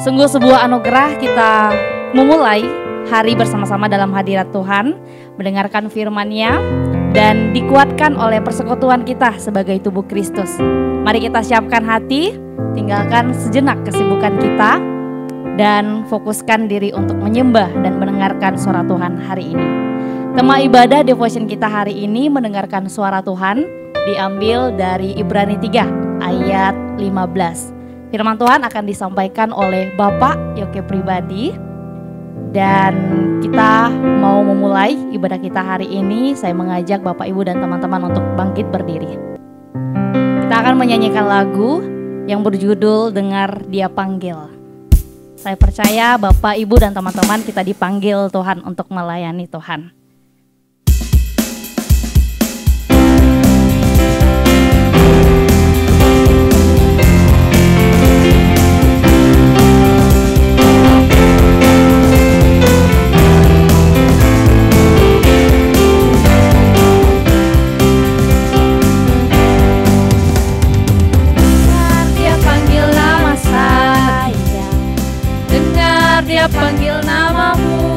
Sungguh sebuah anugerah kita memulai hari bersama-sama dalam hadirat Tuhan, mendengarkan firman-Nya dan dikuatkan oleh persekutuan kita sebagai tubuh Kristus. Mari kita siapkan hati, tinggalkan sejenak kesibukan kita dan fokuskan diri untuk menyembah dan mendengarkan suara Tuhan hari ini. Tema ibadah devotion kita hari ini mendengarkan suara Tuhan diambil dari Ibrani 3 ayat 15. Firman Tuhan akan disampaikan oleh Bapak Yoke Pribadi. Dan kita mau memulai ibadah kita hari ini. Saya mengajak Bapak Ibu dan teman-teman untuk bangkit berdiri. Kita akan menyanyikan lagu yang berjudul Dengar Dia Panggil. Saya percaya Bapak Ibu dan teman-teman kita dipanggil Tuhan untuk melayani Tuhan. Dia panggil namamu,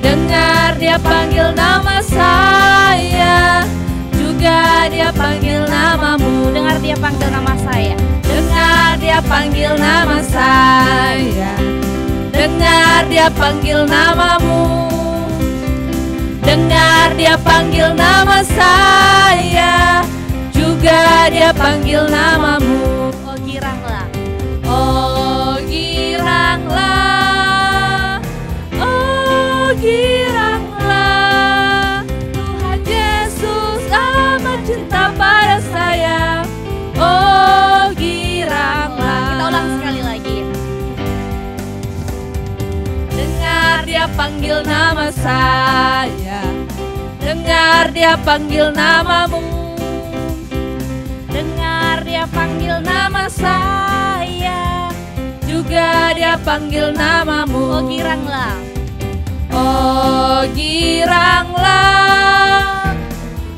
dengar dia panggil nama saya, juga dia panggil namamu. Dengar dia panggil nama saya, dengar dia panggil nama saya, dengar dia panggil namamu, dengar dia panggil nama saya, juga dia panggil namamu. Oh giranglah, oh giranglah, oh giranglah, Tuhan Yesus amat cinta pada saya. Oh giranglah. Kita ulang sekali lagi. Dengar dia panggil nama saya, dengar dia panggil namamu, dengar dia panggil nama saya, juga dia panggil namamu. oh giranglah, oh giranglah,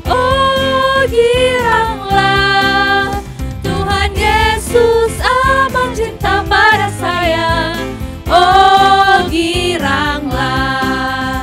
oh giranglah, Tuhan Yesus amat cinta pada saya. Oh giranglah.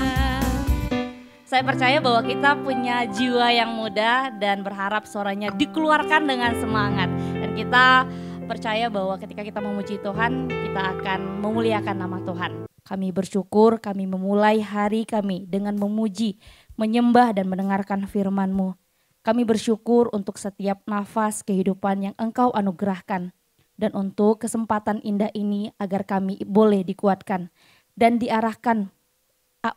Saya percaya bahwa kita punya jiwa yang muda dan berharap suaranya dikeluarkan dengan semangat. Dan kita percaya bahwa ketika kita memuji Tuhan, kita akan memuliakan nama Tuhan. Kami bersyukur, kami memulai hari kami dengan memuji, menyembah dan mendengarkan firman-Mu. Kami bersyukur untuk setiap nafas kehidupan yang Engkau anugerahkan. Dan untuk kesempatan indah ini agar kami boleh dikuatkan dan diarahkan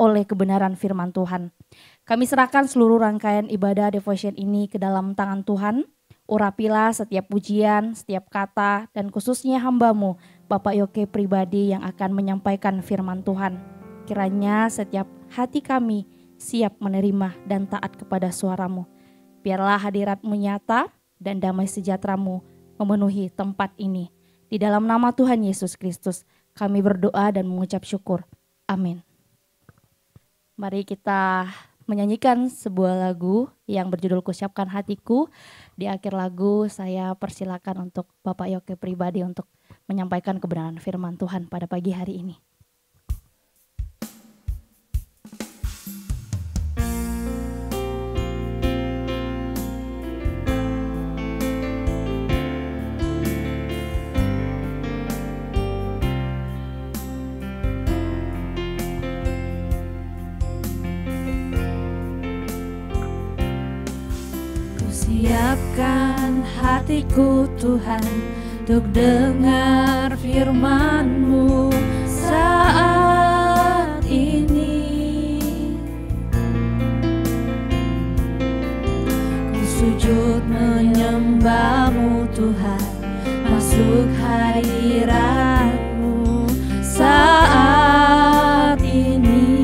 oleh kebenaran firman Tuhan. Kami serahkan seluruh rangkaian ibadah devotion ini ke dalam tangan Tuhan. Urapilah setiap pujian, setiap kata, dan khususnya hamba-Mu, Bapak Yoke Pribadi yang akan menyampaikan firman Tuhan. Kiranya setiap hati kami siap menerima dan taat kepada suara-Mu. Biarlah hadirat-Mu nyata dan damai sejahtera-Mu memenuhi tempat ini. Di dalam nama Tuhan Yesus Kristus, kami berdoa dan mengucap syukur. Amin. Mari kita menyanyikan sebuah lagu yang berjudul Kusiapkan Hatiku. Di akhir lagu saya persilakan untuk Bapak Yoke Pribadi untuk menyampaikan kebenaran firman Tuhan pada pagi hari ini. Siapkan hatiku Tuhan untuk dengar firman-Mu saat ini. Ku sujud menyembah-Mu Tuhan, masuk hadirat-Mu saat ini.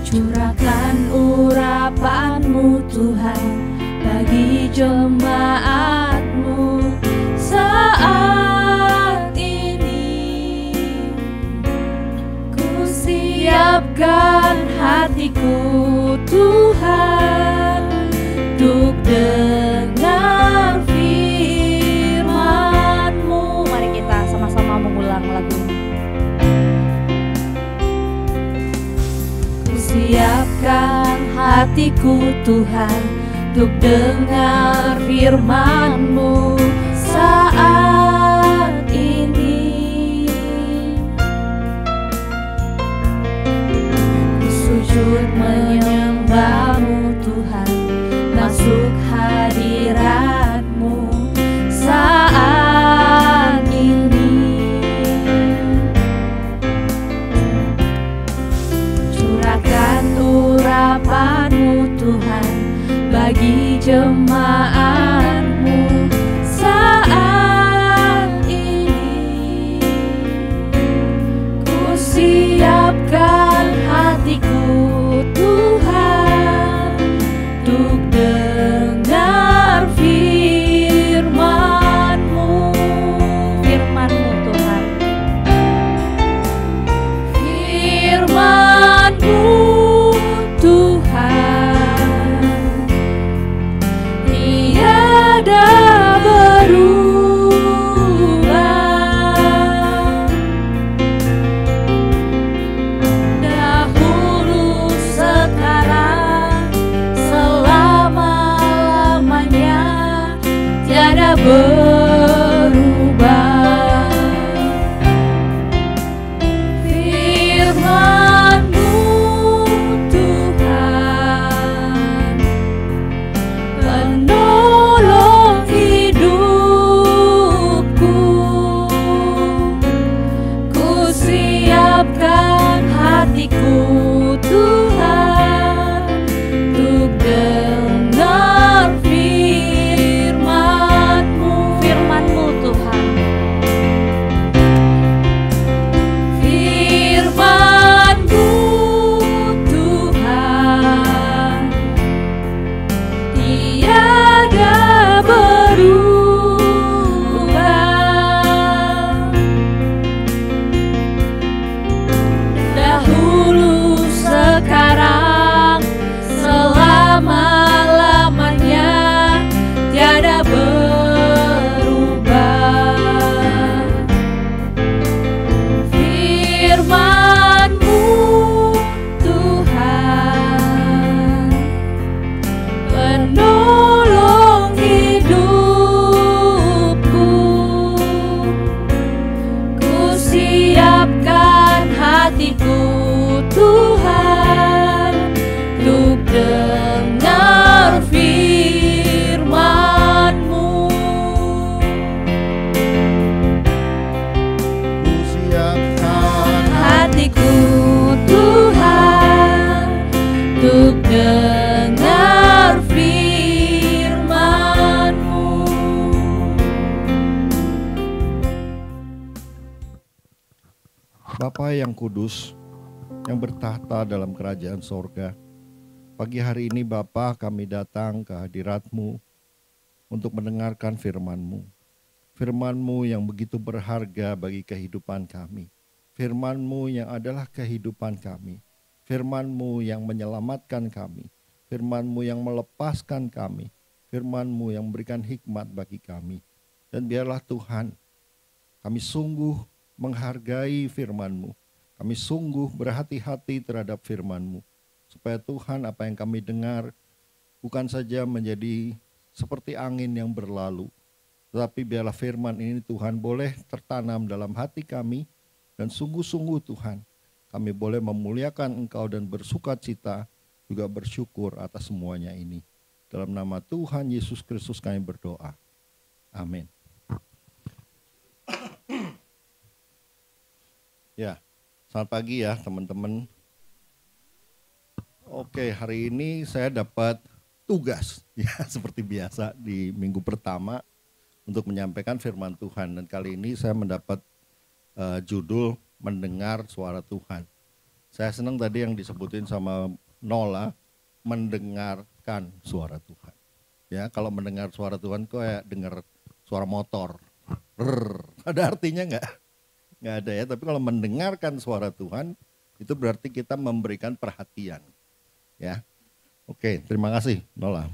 Curahkan urapan-Mu Tuhan bagi jemaat-Mu saat ini. Ku siapkan hatiku Tuhan untuk dengar firman. hatiku Tuhan, untuk dengar firman-Mu saat ini. Ku sujud menyembah-Mu Tuhan, masuk hadirat-Mu saat ini. Curahkan urapan-Mu Tuhan bagi jemaat-Mu saat ini. Ku siapkan hatiku Tuhan, untuk dengar firman-Mu. Firman-Mu Tuhan. Firman-Mu Tuhan, tiada berubah. Dahulu, sekarang, selama-lamanya, tiada berubah. Firman-Mu Tuhan, penolong hidupku. Ku siapkan hatiku Tuhan, untuk dengar firman-Mu. Firman-Mu Tuhan. Firman-Mu Tuhan, tiada berubah. Dahulu, sekarang, selama-lamanya, tiada berubah. Firman-Mu Tuhan, penolong hidupku. Ku siapkan hatiku Tuhan, untuk dengar firman-Mu. Ku siapkan Hatiku Tuhan, untuk dengar firman-Mu. Bapa yang kudus, yang bertahta dalam kerajaan sorga. Pagi hari ini Bapa, kami datang ke hadirat-Mu untuk mendengarkan firman-Mu. Firman-Mu yang begitu berharga bagi kehidupan kami. Firman-Mu yang adalah kehidupan kami. Firman-Mu yang menyelamatkan kami. Firman-Mu yang melepaskan kami. Firman-Mu yang memberikan hikmat bagi kami. Dan biarlah Tuhan, kami sungguh menghargai firman-Mu. Kami sungguh berhati-hati terhadap firman-Mu. Supaya Tuhan, apa yang kami dengar bukan saja menjadi seperti angin yang berlalu, tetapi biarlah firman ini Tuhan boleh tertanam dalam hati kami, dan sungguh-sungguh Tuhan, kami boleh memuliakan Engkau dan bersukacita, juga bersyukur atas semuanya ini. Dalam nama Tuhan Yesus Kristus kami berdoa. Amin. Ya, selamat pagi ya teman-teman. Oke, hari ini saya dapat tugas ya seperti biasa di minggu pertama untuk menyampaikan firman Tuhan, dan kali ini saya mendapat judul mendengar suara Tuhan. Saya senang tadi yang disebutin sama Nola, mendengarkan suara Tuhan. Ya, kalau mendengar suara Tuhan kok kayak dengar suara motor. Ada artinya nggak? Nggak ada ya, tapi kalau mendengarkan suara Tuhan itu berarti kita memberikan perhatian. Ya, oke, terima kasih Nola.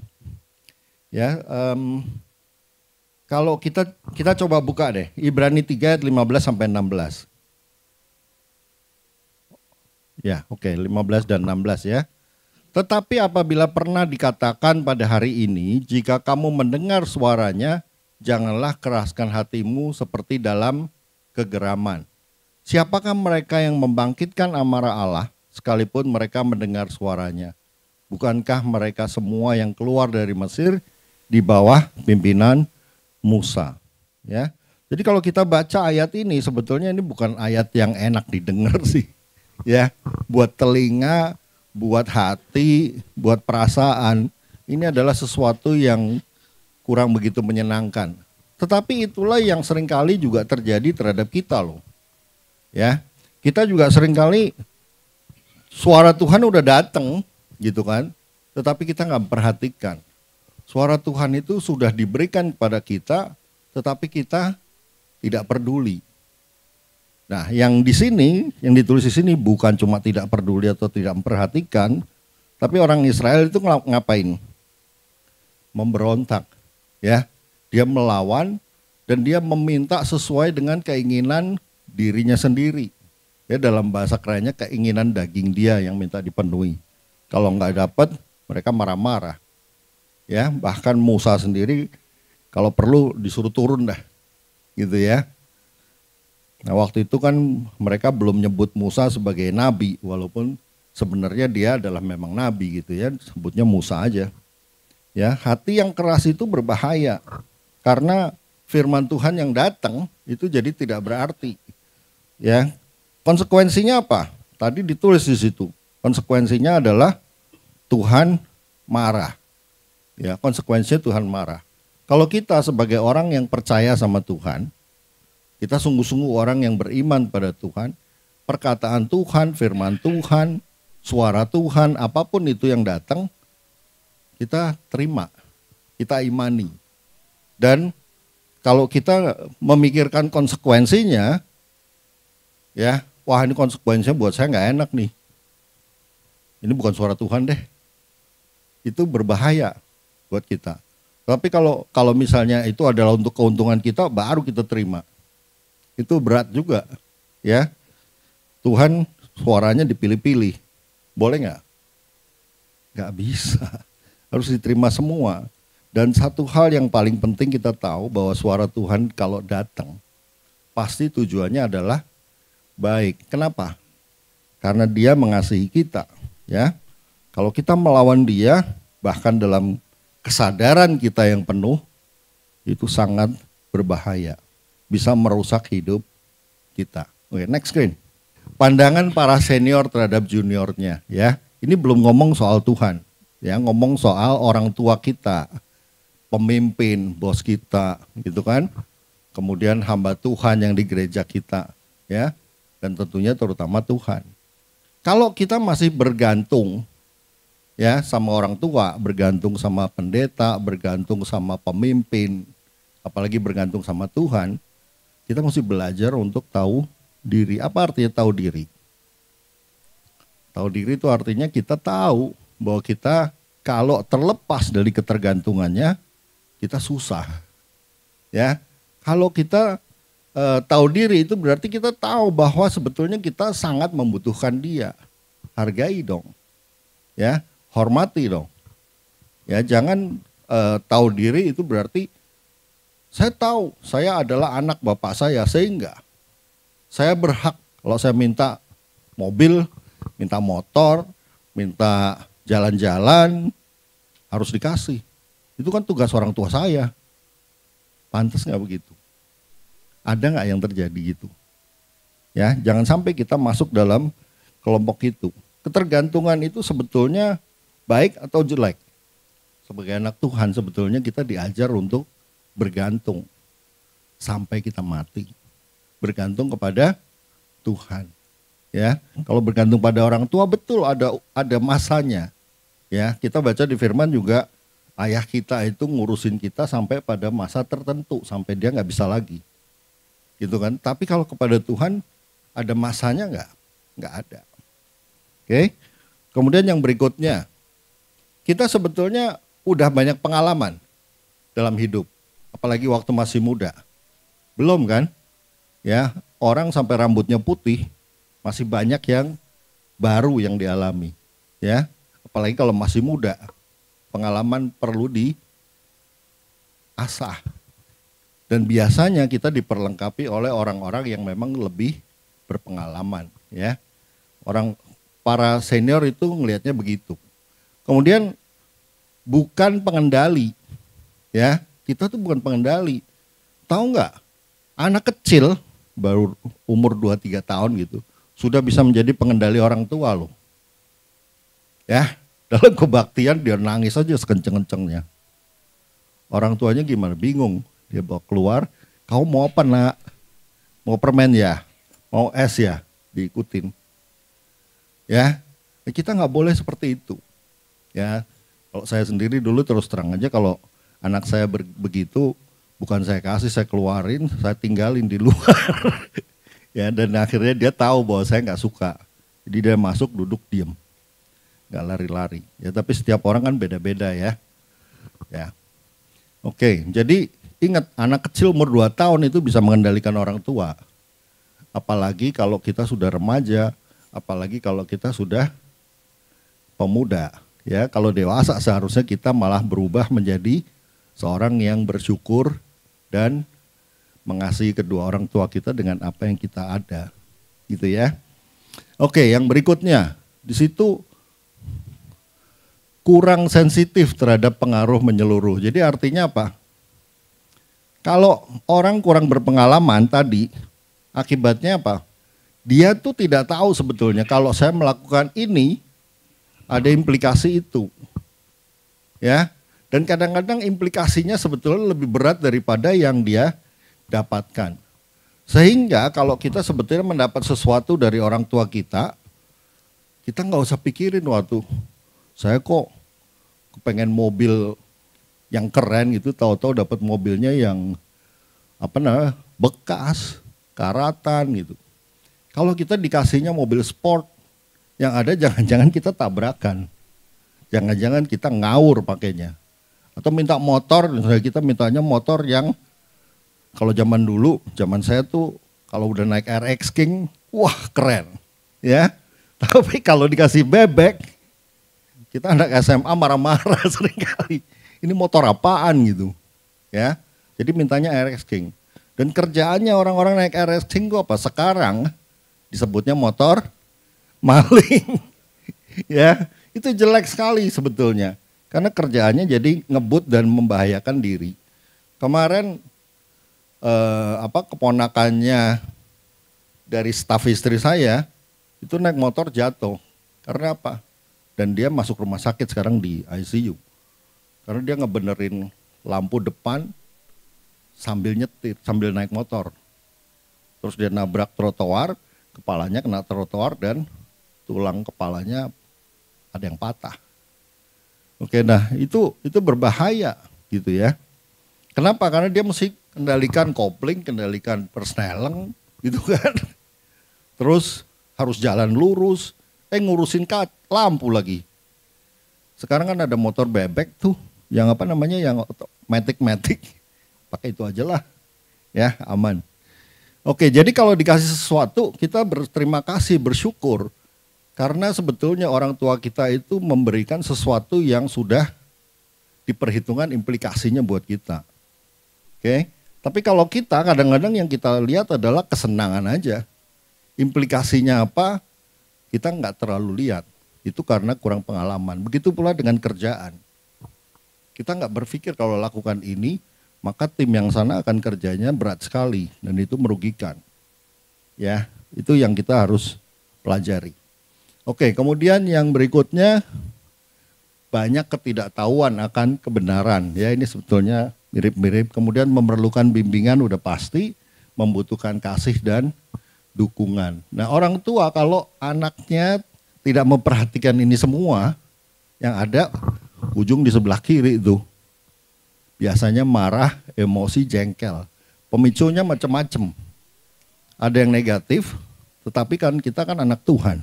Ya, kalau kita coba buka deh Ibrani 3 ayat 15 sampai 16. Ya, oke, 15 dan 16 ya. Tetapi apabila pernah dikatakan pada hari ini, jika kamu mendengar suaranya, janganlah keraskan hatimu seperti dalam kegeraman. Siapakah mereka yang membangkitkan amarah Allah, sekalipun mereka mendengar suaranya? Bukankah mereka semua yang keluar dari Mesir di bawah pimpinan Musa? Ya. Jadi kalau kita baca ayat ini, sebetulnya ini bukan ayat yang enak didengar sih. Ya, buat telinga, buat hati, buat perasaan, ini adalah sesuatu yang kurang begitu menyenangkan. Tetapi itulah yang seringkali juga terjadi terhadap kita loh. Ya, kita juga seringkali suara Tuhan udah datang gitu kan, tetapi kita nggak perhatikan. Suara Tuhan itu sudah diberikan kepada kita, tetapi kita tidak peduli. Nah, yang di sini, yang ditulis di sini bukan cuma tidak peduli atau tidak memperhatikan, tapi orang Israel itu ngapain? Memberontak, ya. Dia melawan dan dia meminta sesuai dengan keinginan dirinya sendiri. Ya, dalam bahasa kerennya keinginan daging dia yang minta dipenuhi. Kalau nggak dapat, mereka marah-marah. Ya, bahkan Musa sendiri kalau perlu disuruh turun dah, gitu ya. Nah, waktu itu kan mereka belum nyebut Musa sebagai nabi, walaupun sebenarnya dia adalah memang nabi gitu ya, sebutnya Musa aja. Ya, hati yang keras itu berbahaya karena firman Tuhan yang datang itu jadi tidak berarti. Ya, konsekuensinya apa? Tadi ditulis di situ. Konsekuensinya adalah Tuhan marah. Ya, konsekuensinya Tuhan marah. Kalau kita sebagai orang yang percaya sama Tuhan, kita sungguh-sungguh orang yang beriman pada Tuhan, perkataan Tuhan, firman Tuhan, suara Tuhan, apapun itu yang datang, kita terima, kita imani. Dan kalau kita memikirkan konsekuensinya, ya, wah ini konsekuensinya buat saya nggak enak nih. Ini bukan suara Tuhan deh. Itu berbahaya buat kita. Tapi kalau misalnya itu adalah untuk keuntungan kita, baru kita terima. Itu berat juga, ya. Tuhan suaranya dipilih-pilih, boleh nggak? Nggak bisa, harus diterima semua. Dan satu hal yang paling penting kita tahu bahwa suara Tuhan kalau datang, pasti tujuannya adalah baik. Kenapa? Karena Dia mengasihi kita, ya. Kalau kita melawan Dia, bahkan dalam kesadaran kita yang penuh, itu sangat berbahaya. Bisa merusak hidup kita. Oke, next screen. Pandangan para senior terhadap juniornya, ya. Ini belum ngomong soal Tuhan, ya, ngomong soal orang tua kita, pemimpin, bos kita, gitu kan. Kemudian hamba Tuhan yang di gereja kita, ya. Dan tentunya terutama Tuhan. Kalau kita masih bergantung, ya, sama orang tua, bergantung sama pendeta, bergantung sama pemimpin, apalagi bergantung sama Tuhan, kita mesti belajar untuk tahu diri. Apa artinya tahu diri? Tahu diri itu artinya kita tahu bahwa kita kalau terlepas dari ketergantungannya, kita susah. Ya, kalau kita tahu diri itu berarti kita tahu bahwa sebetulnya kita sangat membutuhkan Dia. Hargai dong. Ya, hormati dong. Ya, jangan tahu diri itu berarti saya tahu, saya adalah anak bapak saya, sehingga saya berhak kalau saya minta mobil, minta motor, minta jalan-jalan, harus dikasih. Itu kan tugas orang tua saya. Pantas nggak begitu? Ada nggak yang terjadi gitu? Ya, jangan sampai kita masuk dalam kelompok itu. Ketergantungan itu sebetulnya baik atau jelek. Sebagai anak Tuhan sebetulnya kita diajar untuk bergantung sampai kita mati, bergantung kepada Tuhan. Ya, kalau bergantung pada orang tua betul ada masanya. Ya, kita baca di Firman juga ayah kita itu ngurusin kita sampai pada masa tertentu, sampai dia nggak bisa lagi, gitu kan? Tapi kalau kepada Tuhan ada masanya nggak? Nggak ada. Oke. Kemudian yang berikutnya, kita sebetulnya udah banyak pengalaman dalam hidup. Apalagi waktu masih muda. Belum kan? Ya, orang sampai rambutnya putih masih banyak yang baru yang dialami, ya. Apalagi kalau masih muda, pengalaman perlu diasah. Dan biasanya kita diperlengkapi oleh orang-orang yang memang lebih berpengalaman, ya. Para senior itu ngelihatnya begitu. Kemudian bukan pengendali, ya. Kita tuh bukan pengendali. Tahu nggak? Anak kecil baru umur 2-3 tahun gitu sudah bisa menjadi pengendali orang tua loh. Ya, dalam kebaktian dia nangis aja sekenceng-kencengnya. Orang tuanya gimana? Bingung. Dia bawa keluar, "Kamu mau apa, Nak? Mau permen ya? Mau es ya?" Diikutin. Ya, kita nggak boleh seperti itu. Ya, kalau saya sendiri dulu terus terang aja kalau anak saya begitu, bukan saya kasih, saya keluarin, saya tinggalin di luar. Ya, dan akhirnya dia tahu bahwa saya nggak suka. Jadi dia masuk duduk diam, nggak lari-lari. Ya, tapi setiap orang kan beda-beda ya. Ya, oke. Jadi ingat, anak kecil umur 2 tahun itu bisa mengendalikan orang tua. Apalagi kalau kita sudah remaja, apalagi kalau kita sudah pemuda. Ya, kalau dewasa seharusnya kita malah berubah menjadi seorang yang bersyukur dan mengasihi kedua orang tua kita dengan apa yang kita ada. Gitu ya. Oke, yang berikutnya, di situ kurang sensitif terhadap pengaruh menyeluruh. Jadi artinya apa? Kalau orang kurang berpengalaman tadi, akibatnya apa? Dia tuh tidak tahu sebetulnya kalau saya melakukan ini, ada implikasi itu. Ya, dan kadang-kadang implikasinya sebetulnya lebih berat daripada yang dia dapatkan. Sehingga kalau kita sebetulnya mendapat sesuatu dari orang tua kita nggak usah pikirin, waktu saya kok kepengen mobil yang keren gitu, tahu-tahu dapat mobilnya yang bekas, karatan gitu. Kalau kita dikasihnya mobil sport, yang ada jangan-jangan kita tabrakan, jangan-jangan kita ngawur pakainya. Atau minta motor, misalnya kita mintanya motor yang kalau zaman dulu, zaman saya tuh kalau udah naik RX King, wah keren, ya. Tapi kalau dikasih bebek, kita anak SMA marah-marah seringkali. Ini motor apaan gitu, ya. Jadi mintanya RX King. Dan kerjaannya orang-orang naik RX King itu apa? Sekarang disebutnya motor maling. Ya, itu jelek sekali sebetulnya. Karena kerjaannya jadi ngebut dan membahayakan diri. Kemarin keponakannya dari staf istri saya itu naik motor jatuh. Karena apa? Dan dia masuk rumah sakit sekarang di ICU. Karena dia ngebenerin lampu depan sambil nyetir, sambil naik motor. Terus dia nabrak trotoar, kepalanya kena trotoar dan tulang kepalanya ada yang patah. Oke, nah itu berbahaya gitu ya. Kenapa? Karena dia mesti kendalikan kopling, kendalikan persneleng gitu kan. Terus harus jalan lurus, ngurusin lampu lagi. Sekarang kan ada motor bebek tuh, yang yang matic, pakai itu aja lah, ya aman. Oke, jadi kalau dikasih sesuatu kita berterima kasih, bersyukur, karena sebetulnya orang tua kita itu memberikan sesuatu yang sudah diperhitungkan implikasinya buat kita. Oke, tapi kalau kita kadang-kadang yang kita lihat adalah kesenangan aja, implikasinya apa kita nggak terlalu lihat. Itu karena kurang pengalaman. Begitu pula dengan kerjaan. Kita nggak berpikir kalau lakukan ini, maka tim yang sana akan kerjanya berat sekali dan itu merugikan. Ya, itu yang kita harus pelajari. Oke, kemudian yang berikutnya banyak ketidaktahuan akan kebenaran. Ya, ini sebetulnya mirip-mirip. Kemudian memerlukan bimbingan udah pasti, membutuhkan kasih dan dukungan. Nah, orang tua kalau anaknya tidak memperhatikan ini semua, yang ada ujung di sebelah kiri itu. Biasanya marah, emosi, jengkel. Pemicunya macam-macam. Ada yang negatif, tetapi kan kita kan anak Tuhan.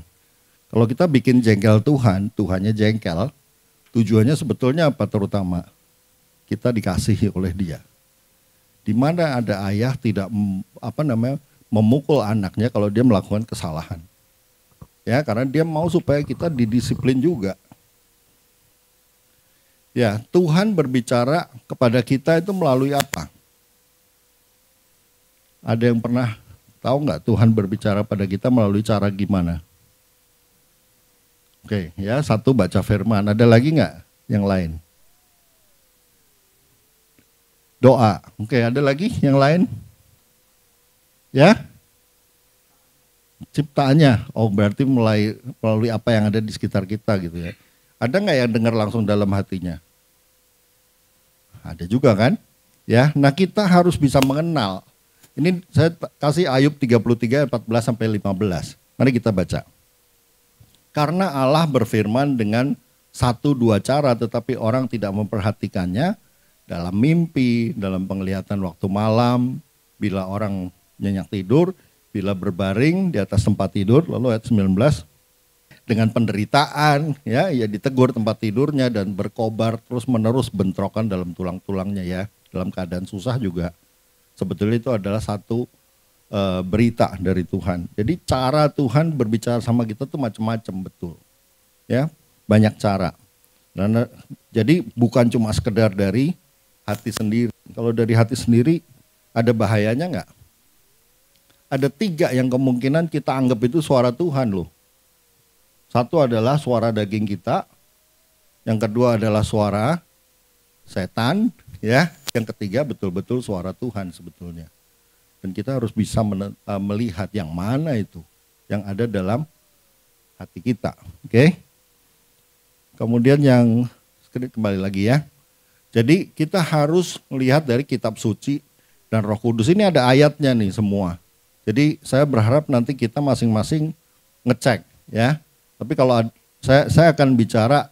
Kalau kita bikin jengkel Tuhan, Tuhannya jengkel, tujuannya sebetulnya apa terutama? Kita dikasihi oleh Dia. Di mana ada ayah tidak memukul anaknya kalau dia melakukan kesalahan. Ya, karena dia mau supaya kita didisiplin juga. Ya, Tuhan berbicara kepada kita itu melalui apa? Ada yang pernah tahu nggak Tuhan berbicara pada kita melalui cara gimana? Oke, ya, satu baca firman. Ada lagi nggak yang lain? Doa. Oke, ada lagi yang lain? Ya? Ciptaannya. Oh, berarti melalui apa yang ada di sekitar kita gitu ya. Ada nggak yang dengar langsung dalam hatinya? Ada juga kan? Ya, nah kita harus bisa mengenal. Ini saya kasih Ayub 33, 14 sampai 15. Mari kita baca. Karena Allah berfirman dengan 1-2 cara, tetapi orang tidak memperhatikannya dalam mimpi, dalam penglihatan waktu malam, bila orang nyenyak tidur, bila berbaring di atas tempat tidur. Lalu ayat 19, dengan penderitaan, ya ditegur tempat tidurnya dan berkobar terus menerus bentrokan dalam tulang-tulangnya ya, dalam keadaan susah juga. Sebetulnya itu adalah satu berita dari Tuhan. Jadi cara Tuhan berbicara sama kita tuh macam-macam, betul. Ya, banyak cara. Dan jadi bukan cuma sekedar dari hati sendiri. Kalau dari hati sendiri ada bahayanya nggak? Ada 3 yang kemungkinan kita anggap itu suara Tuhan loh. Satu adalah suara daging kita, yang kedua adalah suara setan, ya. Yang ketiga betul-betul suara Tuhan sebetulnya. Dan kita harus bisa melihat yang mana itu yang ada dalam hati kita. Oke. Kemudian yang kembali lagi ya. Jadi kita harus melihat dari kitab suci dan Roh Kudus. Ini ada ayatnya nih semua. Jadi saya berharap nanti kita masing-masing ngecek ya. Tapi kalau saya akan bicara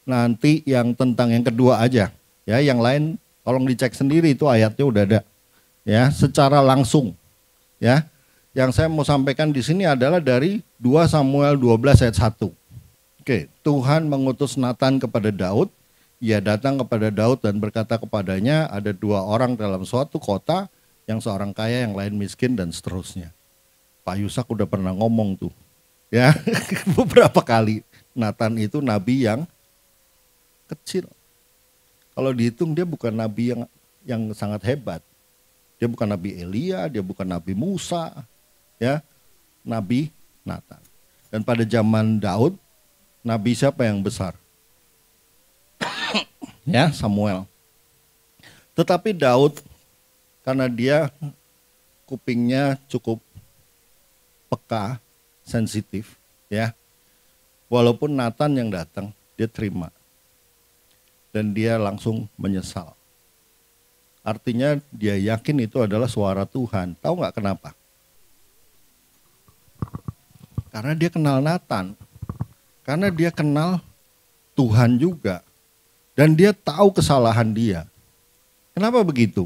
nanti yang tentang yang kedua aja. Ya, yang lain tolong dicek sendiri, itu ayatnya udah ada. Ya, secara langsung. Ya. Yang saya mau sampaikan di sini adalah dari 2 Samuel 12 ayat 1. Oke, Tuhan mengutus Natan kepada Daud. Ia datang kepada Daud dan berkata kepadanya, ada 2 orang dalam suatu kota, yang seorang kaya, yang lain miskin, dan seterusnya. Pak Yusak udah pernah ngomong tuh. Ya, beberapa kali. Natan itu nabi yang kecil. Kalau dihitung dia bukan nabi yang sangat hebat. Dia bukan Nabi Elia, dia bukan Nabi Musa, ya, Nabi Natan. Dan pada zaman Daud, nabi siapa yang besar? Ya, Samuel. Tetapi Daud, karena dia kupingnya cukup peka, sensitif, ya. Walaupun Natan yang datang, dia terima. Dan dia langsung menyesal. Artinya dia yakin itu adalah suara Tuhan. Tahu nggak kenapa? Karena dia kenal Natan. Karena dia kenal Tuhan juga. Dan dia tahu kesalahan dia. Kenapa begitu?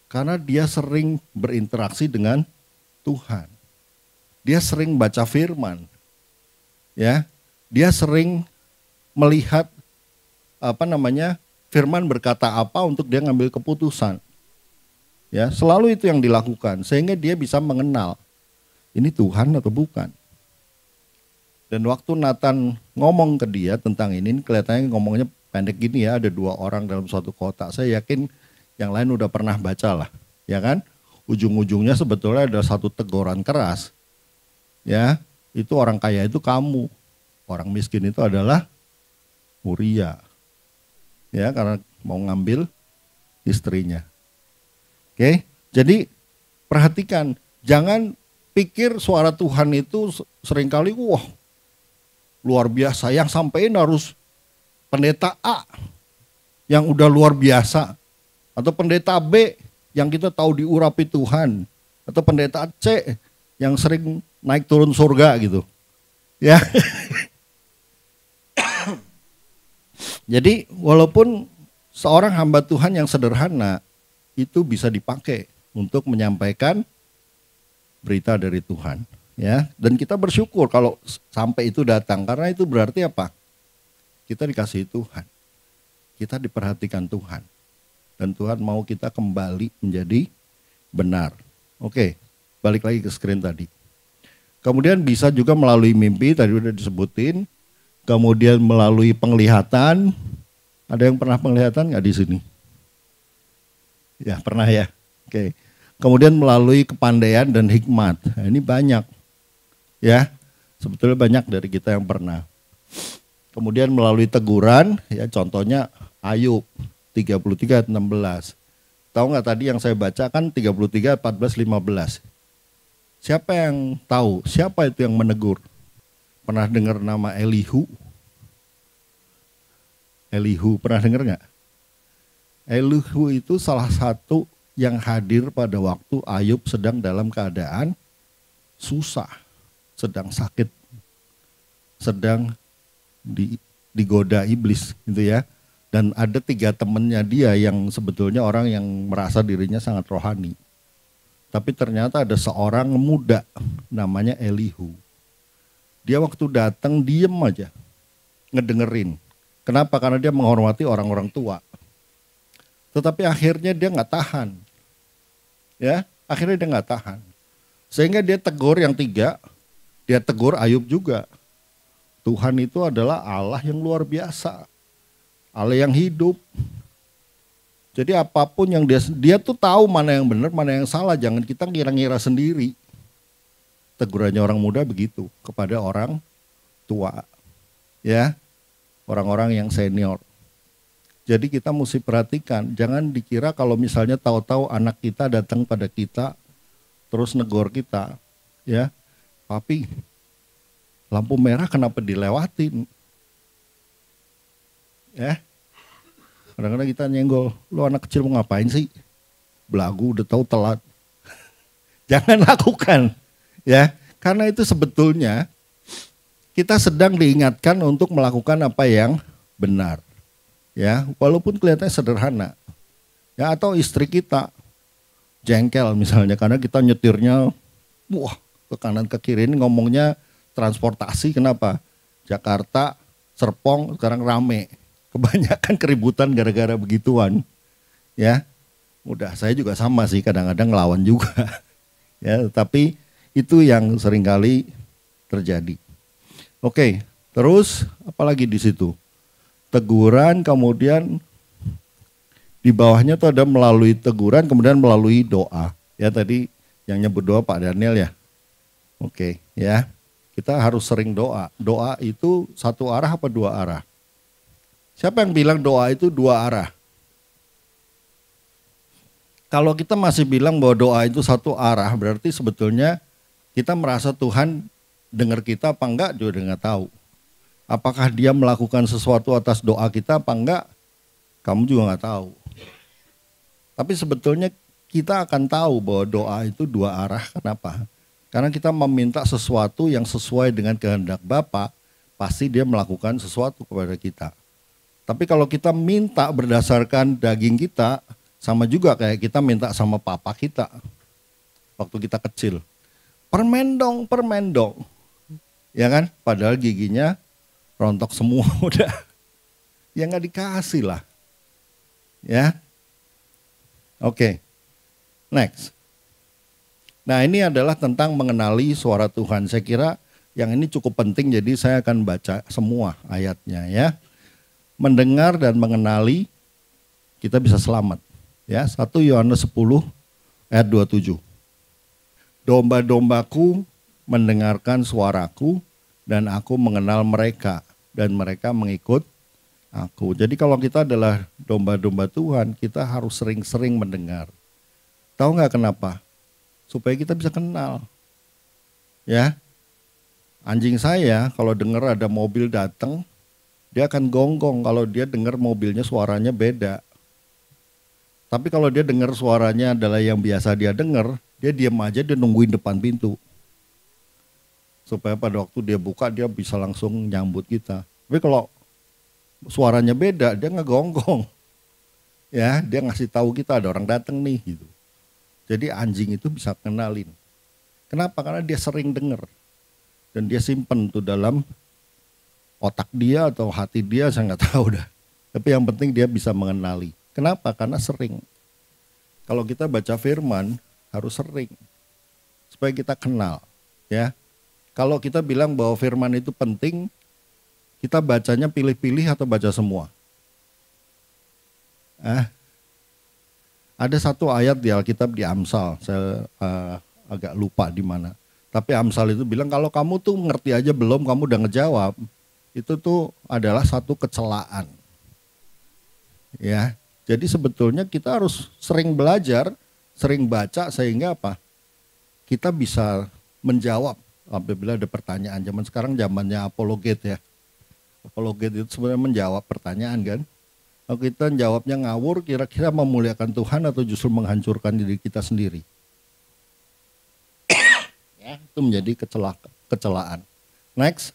Karena dia sering berinteraksi dengan Tuhan. Dia sering baca firman. Ya, dia sering melihat firman berkata apa untuk dia ngambil keputusan. Ya, selalu itu yang dilakukan sehingga dia bisa mengenal ini Tuhan atau bukan. Dan waktu Natan ngomong ke dia tentang ini kelihatannya ngomongnya pendek gini ya, ada 2 orang dalam suatu kota. Saya yakin yang lain udah pernah baca lah, ya kan? Ujung-ujungnya sebetulnya ada satu teguran keras. Ya, itu orang kaya itu kamu. Orang miskin itu adalah Uria. Ya, karena mau ngambil istrinya. Oke, jadi perhatikan, jangan pikir suara Tuhan itu seringkali wah luar biasa, yang sampein harus pendeta A yang udah luar biasa, atau pendeta B yang kita tahu diurapi Tuhan, atau pendeta C yang sering naik turun surga gitu. Ya. Jadi walaupun seorang hamba Tuhan yang sederhana itu bisa dipakai untuk menyampaikan berita dari Tuhan, ya. Dan kita bersyukur kalau sampai itu datang, karena itu berarti apa? Kita dikasihi Tuhan. Kita diperhatikan Tuhan. Dan Tuhan mau kita kembali menjadi benar. Oke, balik lagi ke screen tadi. Kemudian bisa juga melalui mimpi, tadi udah disebutin. Kemudian melalui penglihatan, Ada yang pernah penglihatan nggak di sini? Ya pernah ya. Oke. Kemudian melalui kepandaian dan hikmat. Nah, ini banyak. Ya, sebetulnya banyak dari kita yang pernah. Kemudian melalui teguran, ya contohnya Ayub 33 ayat 16. Tahu nggak tadi yang saya baca kan 33, 14, 15. Siapa yang tahu? Siapa itu yang menegur? Pernah dengar nama Elihu? Elihu, pernah dengar nggak? Elihu itu salah satu yang hadir pada waktu Ayub sedang dalam keadaan susah, sedang sakit, sedang digoda iblis gitu ya. Dan ada 3 temannya dia yang sebetulnya orang yang merasa dirinya sangat rohani. Tapi ternyata ada seorang muda namanya Elihu. Dia waktu datang diem aja, ngedengerin. Kenapa? Karena dia menghormati orang-orang tua. Tetapi akhirnya dia nggak tahan. Ya, akhirnya dia nggak tahan. Sehingga dia tegur yang 3, dia tegur Ayub juga. Tuhan itu adalah Allah yang luar biasa. Allah yang hidup. Jadi apapun yang dia tuh tahu mana yang benar, mana yang salah. Jangan kita ngira-ngira sendiri. Tegurannya orang muda begitu kepada orang tua. Ya, orang-orang yang senior. Jadi kita mesti perhatikan, jangan dikira kalau misalnya tahu-tahu anak kita datang pada kita, terus negor kita, ya, papi, lampu merah kenapa dilewatin? Ya, kadang-kadang kita nyenggol, lu anak kecil mau ngapain sih? Belagu udah tahu telat. Jangan lakukan, ya, karena itu sebetulnya kita sedang diingatkan untuk melakukan apa yang benar. Ya, walaupun kelihatannya sederhana. Ya, atau istri kita jengkel misalnya karena kita nyetirnya wah ke kanan ke kiri, ini ngomongnya transportasi. Kenapa? Jakarta, Serpong sekarang rame. Kebanyakan keributan gara-gara begituan. Ya. Udah, saya juga sama sih, kadang-kadang ngelawan juga. Ya, tapi itu yang seringkali terjadi. Oke, terus apalagi di situ? Teguran, kemudian di bawahnya tuh ada melalui teguran, kemudian melalui doa. Ya, tadi yang nyebut doa Pak Daniel ya. Oke, ya. Kita harus sering doa. Doa itu 1 arah apa 2 arah? Siapa yang bilang doa itu 2 arah? Kalau kita masih bilang bahwa doa itu 1 arah, berarti sebetulnya kita merasa Tuhan dengar kita apa enggak juga nggak tahu. Apakah dia melakukan sesuatu atas doa kita apa enggak, kamu juga nggak tahu. Tapi sebetulnya kita akan tahu bahwa doa itu 2 arah. Kenapa? Karena kita meminta sesuatu yang sesuai dengan kehendak Bapa, pasti dia melakukan sesuatu kepada kita. Tapi kalau kita minta berdasarkan daging kita, sama juga kayak kita minta sama papa kita waktu kita kecil. Permen dong, permen dong. Ya kan? Padahal giginya rontok semua udah. Ya nggak dikasih lah. Ya. Oke. Next. Nah, ini adalah tentang mengenali suara Tuhan. Saya kira yang ini cukup penting, jadi saya akan baca semua ayatnya ya. Mendengar dan mengenali, kita bisa selamat. Ya, 1 Yohanes 10 ayat 27. Domba-dombaku mendengarkan suaraku dan aku mengenal mereka dan mereka mengikut aku. Jadi kalau kita adalah domba-domba Tuhan, kita harus sering-sering mendengar. Tahu nggak kenapa? Supaya kita bisa kenal. Ya. Anjing saya kalau dengar ada mobil datang, dia akan gonggong kalau dia dengar mobilnya suaranya beda. Tapi kalau dia dengar suaranya adalah yang biasa dia dengar, dia diam aja, dia nungguin depan pintu. Supaya pada waktu dia buka, dia bisa langsung nyambut kita. Tapi kalau suaranya beda, dia ngegonggong. Ya, dia ngasih tahu kita ada orang datang nih gitu. Jadi anjing itu bisa kenalin. Kenapa? Karena dia sering dengar. Dan dia simpen tuh dalam otak dia atau hati dia, saya nggak tahu dah. Tapi yang penting dia bisa mengenali. Kenapa? Karena sering. Kalau kita baca firman harus sering. Supaya kita kenal. Ya. Kalau kita bilang bahwa firman itu penting, kita bacanya pilih-pilih atau baca semua? Ada satu ayat di Alkitab di Amsal, saya agak lupa di mana. Tapi Amsal itu bilang kalau kamu tuh ngerti aja belum, kamu udah ngejawab, itu tuh adalah satu kecelaan. Ya, jadi sebetulnya kita harus sering belajar, sering baca sehingga apa? Kita bisa menjawab apabila ada pertanyaan. Zaman sekarang zamannya apologet ya. Apologet itu sebenarnya menjawab pertanyaan kan. Kalau kita jawabnya ngawur, kira-kira memuliakan Tuhan atau justru menghancurkan diri kita sendiri. Ya, itu menjadi kecelaan. Next.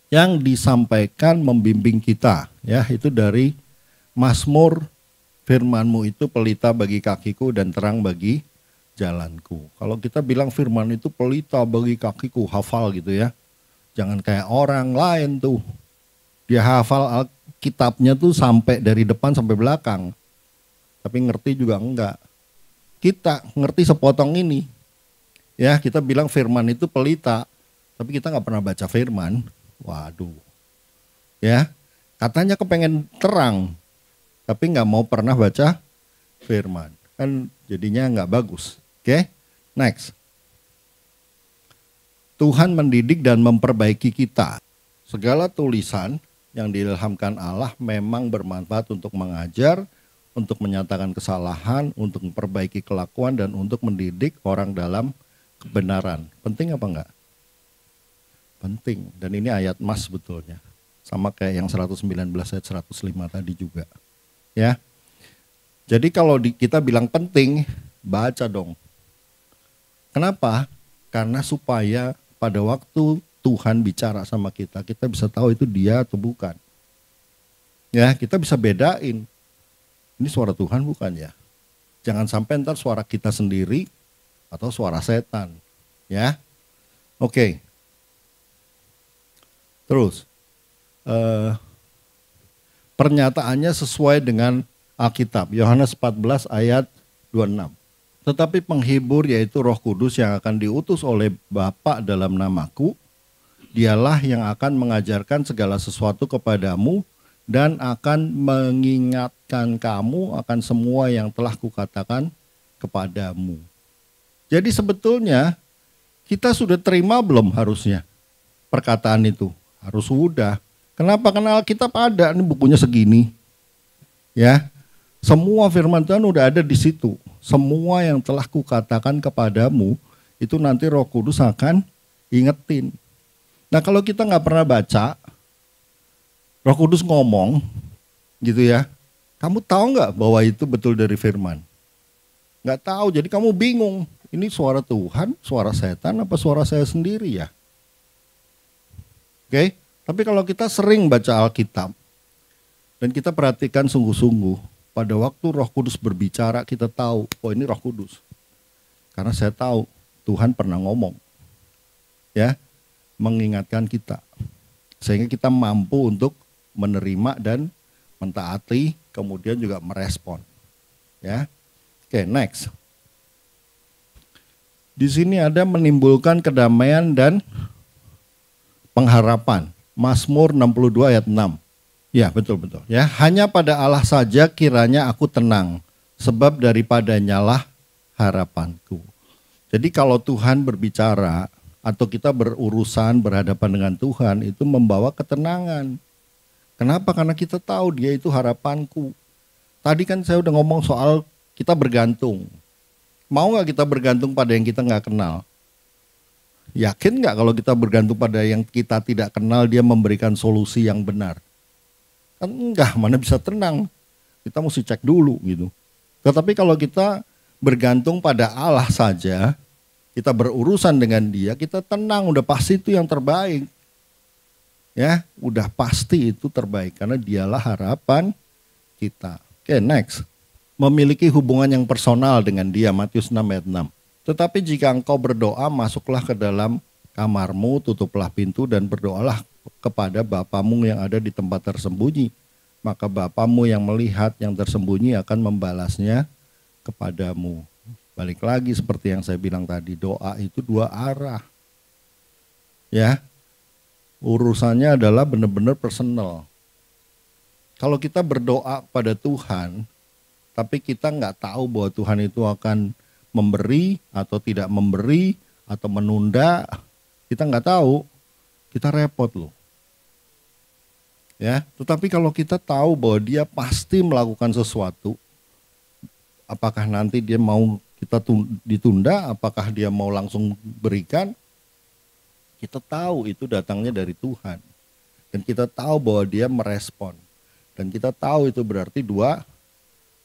Yang disampaikan membimbing kita, ya, itu dari Mazmur, firman-Mu itu pelita bagi kakiku dan terang bagi jalanku. Kalau kita bilang firman itu pelita bagi kakiku, hafal gitu ya. Jangan kayak orang lain tuh. Dia hafal kitabnya tuh sampai dari depan sampai belakang. Tapi ngerti juga enggak. Kita ngerti sepotong ini. Ya, kita bilang firman itu pelita, tapi kita enggak pernah baca firman. Waduh. Ya, katanya kepengen terang, tapi enggak mau pernah baca firman. Kan jadinya enggak bagus. Oke, next. Tuhan mendidik dan memperbaiki kita. Segala tulisan yang diilhamkan Allah memang bermanfaat untuk mengajar, untuk menyatakan kesalahan, untuk memperbaiki kelakuan, dan untuk mendidik orang dalam kebenaran. Penting apa enggak? Penting. Dan ini ayat mas sebetulnya. Sama kayak yang 119 ayat 105 tadi juga. Ya. Jadi kalau kita bilang penting, baca dong. Kenapa? Karena supaya pada waktu Tuhan bicara sama kita, kita bisa tahu itu dia atau bukan. Ya, kita bisa bedain. Ini suara Tuhan bukan ya? Jangan sampai ntar suara kita sendiri atau suara setan. Ya, oke. Terus, pernyataannya sesuai dengan Alkitab. Yohanes 14 ayat 26. Tetapi penghibur yaitu Roh Kudus yang akan diutus oleh Bapa dalam namaku, dialah yang akan mengajarkan segala sesuatu kepadamu dan akan mengingatkan kamu akan semua yang telah kukatakan kepadamu. Jadi sebetulnya kita sudah terima belum harusnya perkataan itu? Harus sudah. Kenapa? Karena Alkitab ada, ini bukunya segini. Ya, semua firman Tuhan udah ada di situ. Semua yang telah kukatakan kepadamu itu nanti Roh Kudus akan ingetin. Nah kalau kita nggak pernah baca, Roh Kudus ngomong, gitu ya, kamu tahu nggak bahwa itu betul dari firman? Nggak tahu, jadi kamu bingung. Ini suara Tuhan, suara setan, apa suara saya sendiri ya? Oke, tapi kalau kita sering baca Alkitab dan kita perhatikan sungguh-sungguh, pada waktu Roh Kudus berbicara kita tahu, oh ini Roh Kudus. Karena saya tahu Tuhan pernah ngomong, ya, mengingatkan kita, sehingga kita mampu untuk menerima dan mentaati, kemudian juga merespon. Ya, oke, next. Di sini ada menimbulkan kedamaian dan pengharapan. Mazmur 62 ayat 6. Ya, betul-betul. Ya, hanya pada Allah saja kiranya aku tenang, sebab daripadanya lah harapanku. Jadi kalau Tuhan berbicara atau kita berurusan berhadapan dengan Tuhan, itu membawa ketenangan. Kenapa? Karena kita tahu dia itu harapanku. Tadi kan saya udah ngomong soal kita bergantung. Mau gak kita bergantung pada yang kita gak kenal? Yakin gak kalau kita bergantung pada yang kita tidak kenal, dia memberikan solusi yang benar? Kan enggak, mana bisa tenang. Kita mesti cek dulu gitu. Tetapi kalau kita bergantung pada Allah saja, kita berurusan dengan dia, kita tenang, udah pasti itu yang terbaik. Ya, udah pasti itu terbaik karena dialah harapan kita. Oke, next. Memiliki hubungan yang personal dengan dia, Matius 6 ayat 6. Tetapi jika engkau berdoa, masuklah ke dalam kamarmu, tutuplah pintu dan berdoalah kepada Bapamu yang ada di tempat tersembunyi. Maka Bapamu yang melihat yang tersembunyi akan membalasnya kepadamu. Balik lagi seperti yang saya bilang tadi, doa itu dua arah. Ya, urusannya adalah benar-benar personal. Kalau kita berdoa pada Tuhan, tapi kita nggak tahu bahwa Tuhan itu akan memberi atau tidak memberi atau menunda, kita nggak tahu, kita repot loh. Ya, tetapi kalau kita tahu bahwa Dia pasti melakukan sesuatu, apakah nanti Dia mau kita ditunda, apakah Dia mau langsung berikan, kita tahu itu datangnya dari Tuhan. Dan kita tahu bahwa Dia merespon. Dan kita tahu itu berarti dua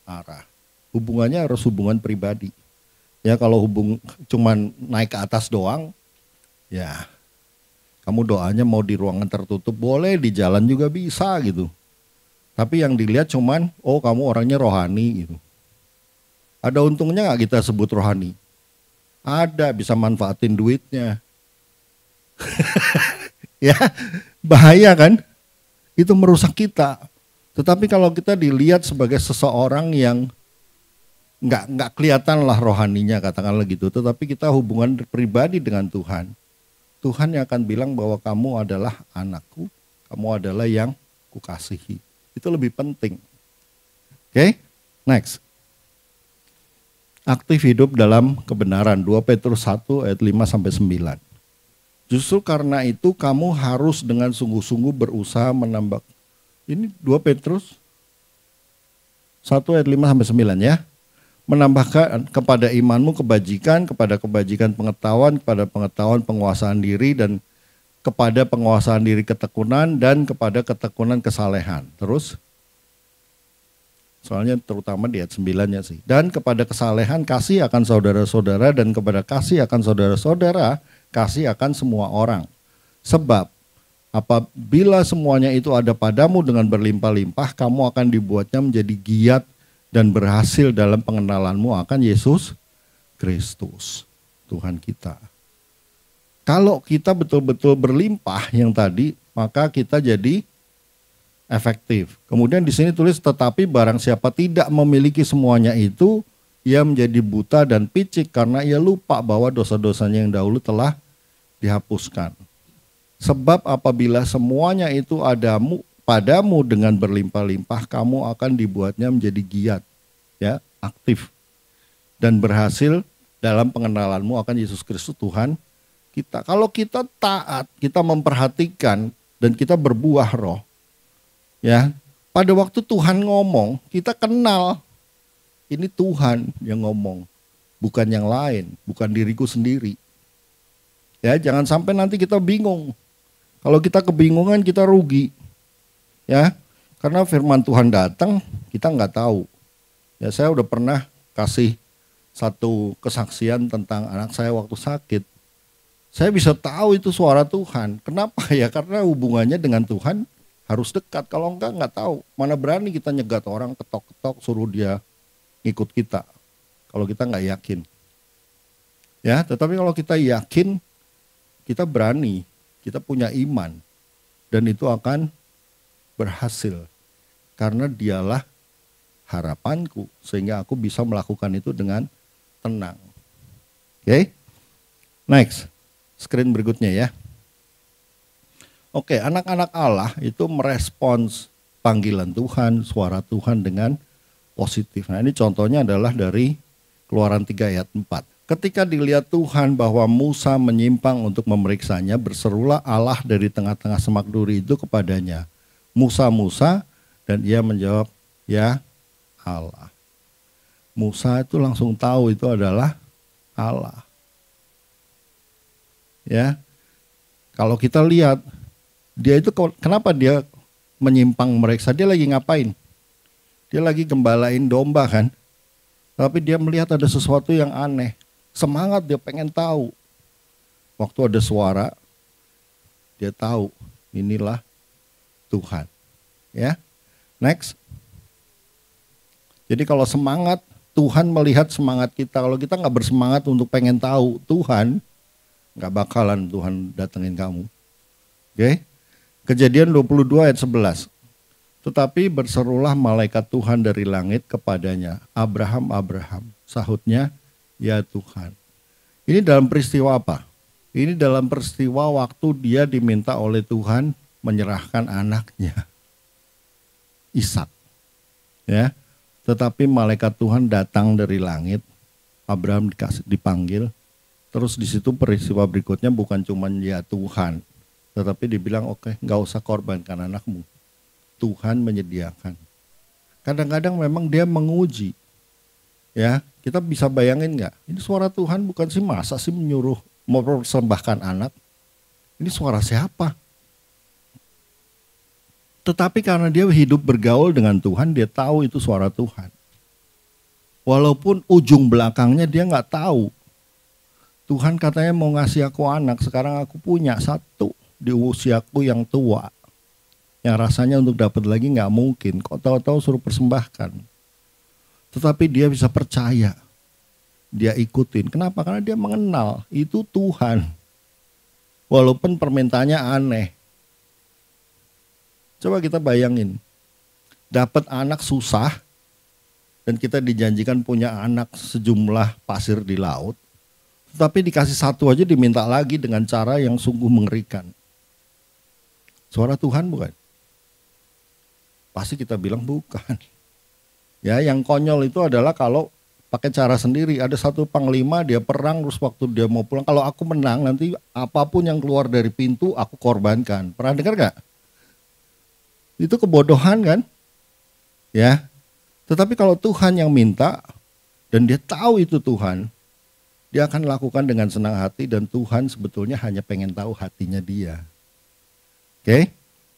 arah. Hubungannya harus hubungan pribadi. Ya, kalau cuman naik ke atas doang, ya kamu doanya mau di ruangan tertutup boleh, di jalan juga bisa gitu. Tapi yang dilihat cuman, oh kamu orangnya rohani gitu. Ada untungnya gak kita sebut rohani? Ada, bisa manfaatin duitnya. Ya, bahaya kan? Itu merusak kita. Tetapi kalau kita dilihat sebagai seseorang yang nggak kelihatan lah rohaninya, katakanlah gitu. Tetapi kita hubungan pribadi dengan Tuhan. Tuhan yang akan bilang bahwa kamu adalah anakku, kamu adalah yang kukasihi. Itu lebih penting. Oke, next. Aktif hidup dalam kebenaran, 2 Petrus 1 ayat 5-9. Justru karena itu kamu harus dengan sungguh-sungguh berusaha menambah. Ini 2 Petrus 1 ayat 5-9 ya. Menambahkan kepada imanmu kebajikan, kepada kebajikan pengetahuan, kepada pengetahuan penguasaan diri, dan kepada penguasaan diri ketekunan, dan kepada ketekunan kesalehan. Terus, soalnya terutama di ayat 9-nya sih. Dan kepada kesalehan kasih akan saudara-saudara, dan kepada kasih akan saudara-saudara, kasih akan semua orang. Sebab apabila semuanya itu ada padamu dengan berlimpah-limpah, kamu akan dibuatnya menjadi giat dan berhasil dalam pengenalanmu akan Yesus Kristus, Tuhan kita. Kalau kita betul-betul berlimpah yang tadi, maka kita jadi efektif. Kemudian di sini tulis, tetapi barang siapa tidak memiliki semuanya itu, ia menjadi buta dan picik karena ia lupa bahwa dosa-dosanya yang dahulu telah dihapuskan. Sebab apabila semuanya itu padamu dengan berlimpah-limpah, kamu akan dibuatnya menjadi giat, ya, aktif, dan berhasil dalam pengenalanmu akan Yesus Kristus Tuhan kita. Kalau kita taat, kita memperhatikan, dan kita berbuah roh, ya, pada waktu Tuhan ngomong, kita kenal, ini Tuhan yang ngomong, bukan yang lain, bukan diriku sendiri. Ya, jangan sampai nanti kita bingung. Kalau kita kebingungan, kita rugi. Ya, karena firman Tuhan datang, kita nggak tahu. Ya, saya udah pernah kasih satu kesaksian tentang anak saya waktu sakit. Saya bisa tahu itu suara Tuhan. Kenapa ya? Karena hubungannya dengan Tuhan harus dekat. Kalau nggak tahu. Mana berani kita nyegat orang, ketok-ketok, suruh dia ngikut kita. Kalau kita nggak yakin. Ya, tetapi kalau kita yakin, kita berani, kita punya iman, dan itu akan berhasil. Karena dialah harapanku, sehingga aku bisa melakukan itu dengan tenang. Oke, next, screen berikutnya ya. Oke, anak-anak Allah itu merespons panggilan Tuhan, suara Tuhan dengan positif. Nah, ini contohnya adalah dari Keluaran 3 ayat 4. Ketika dilihat Tuhan bahwa Musa menyimpang untuk memeriksanya, berserulah Allah dari tengah-tengah semak duri itu kepadanya, Musa, Musa, dan ia menjawab, ya Allah. Musa itu langsung tahu itu adalah Allah. Ya, kalau kita lihat, dia itu kenapa dia menyimpang meriksa? Dia lagi ngapain? Dia lagi gembalain domba kan? Tapi dia melihat ada sesuatu yang aneh. Semangat, dia pengen tahu. Waktu ada suara, dia tahu inilah Tuhan. Ya, next. Jadi kalau semangat, Tuhan melihat semangat kita. Kalau kita nggak bersemangat untuk pengen tahu Tuhan, nggak bakalan Tuhan datengin kamu. Oke? Kejadian 22 ayat 11. Tetapi berserulah malaikat Tuhan dari langit kepadanya, Abraham, Abraham. Sahutnya, ya Tuhan. Ini dalam peristiwa apa? Ini dalam peristiwa waktu dia diminta oleh Tuhan menyerahkan anaknya. Ishak. Ya. Tetapi malaikat Tuhan datang dari langit, Abraham dipanggil, terus di situ peristiwa berikutnya bukan cuma ya Tuhan, tetapi dibilang oke, nggak usah korbankan anakmu. Tuhan menyediakan. Kadang-kadang memang dia menguji. Ya, kita bisa bayangin nggak? Ini suara Tuhan bukan sih, masa sih menyuruh mempersembahkan anak? Ini suara siapa? Tetapi karena dia hidup bergaul dengan Tuhan, dia tahu itu suara Tuhan. Walaupun ujung belakangnya dia nggak tahu. Tuhan katanya mau ngasih aku anak, sekarang aku punya satu di usiaku yang tua. Yang rasanya untuk dapat lagi nggak mungkin, kok tahu-tahu suruh persembahkan. Tetapi dia bisa percaya, dia ikutin. Kenapa? Karena dia mengenal itu Tuhan. Walaupun permintaannya aneh. Coba kita bayangin, dapat anak susah, dan kita dijanjikan punya anak sejumlah pasir di laut. Tetapi dikasih satu aja diminta lagi dengan cara yang sungguh mengerikan. Suara Tuhan bukan? Pasti kita bilang bukan. Ya, yang konyol itu adalah kalau pakai cara sendiri. Ada satu panglima, dia perang, terus waktu dia mau pulang, kalau aku menang nanti apapun yang keluar dari pintu aku korbankan. Pernah dengar gak? Itu kebodohan kan? Ya. Tetapi kalau Tuhan yang minta dan dia tahu itu Tuhan, dia akan lakukan dengan senang hati, dan Tuhan sebetulnya hanya pengen tahu hatinya dia. Oke?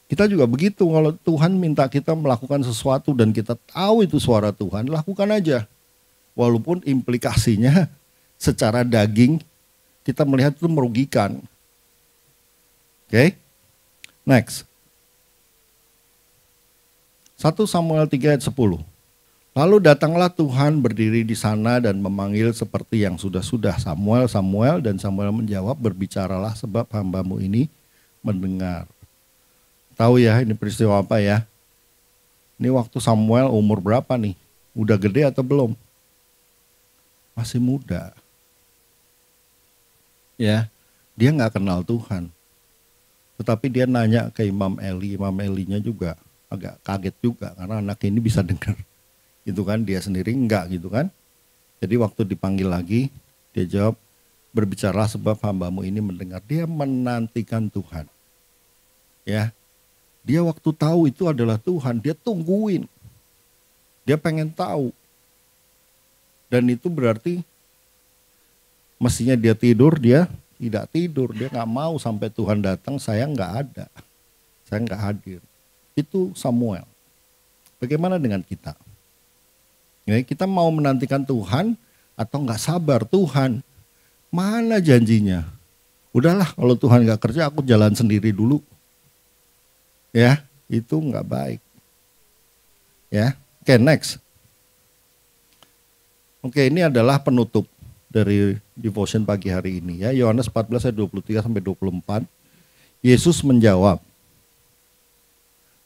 Kita juga begitu, kalau Tuhan minta kita melakukan sesuatu dan kita tahu itu suara Tuhan, lakukan aja. Walaupun implikasinya secara daging kita melihat itu merugikan. Oke? Next. 1 Samuel 3 ayat 10. Lalu datanglah Tuhan berdiri di sana dan memanggil seperti yang sudah-sudah, Samuel, Samuel, dan Samuel menjawab, berbicaralah sebab hambamu ini mendengar. Tahu ya ini peristiwa apa ya? Ini waktu Samuel umur berapa nih? Udah gede atau belum? Masih muda. Ya, dia nggak kenal Tuhan. Tetapi dia nanya ke Imam Eli, Imam Elinya juga agak kaget juga karena anak ini bisa dengar. Gitu kan, dia sendiri enggak gitu kan. Jadi waktu dipanggil lagi, dia jawab, berbicaralah sebab hambamu ini mendengar. Dia menantikan Tuhan. Ya. Dia waktu tahu itu adalah Tuhan, dia tungguin. Dia pengen tahu. Dan itu berarti mestinya dia tidur, dia tidak tidur. Dia gak mau sampai Tuhan datang, saya gak ada. Saya gak hadir. Itu Samuel. Bagaimana dengan kita? Ya, kita mau menantikan Tuhan atau gak sabar Tuhan? Mana janjinya? Udahlah kalau Tuhan gak kerja, aku jalan sendiri dulu. Ya, itu nggak baik. Ya, oke, next. Oke, ini adalah penutup dari devotion pagi hari ini ya. Yohanes 14 ayat 23 sampai 24. Yesus menjawab.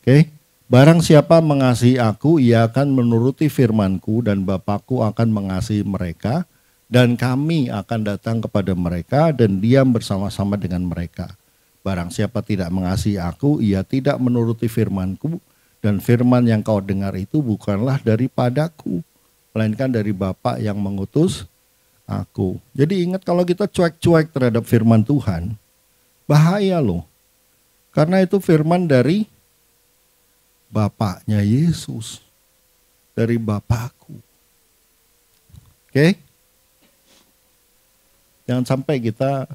Oke, barang siapa mengasihi aku, ia akan menuruti firman-Ku, dan Bapa-Ku akan mengasihi mereka, dan kami akan datang kepada mereka dan diam bersama-sama dengan mereka. Barang siapa tidak mengasihi aku, ia tidak menuruti firman-Ku, dan firman yang kau dengar itu bukanlah daripadaku, melainkan dari Bapa yang mengutus aku. Jadi ingat, kalau kita cuek-cuek terhadap firman Tuhan, bahaya loh. Karena itu firman dari Bapaknya Yesus, dari Bapakku. Oke? Jangan sampai kita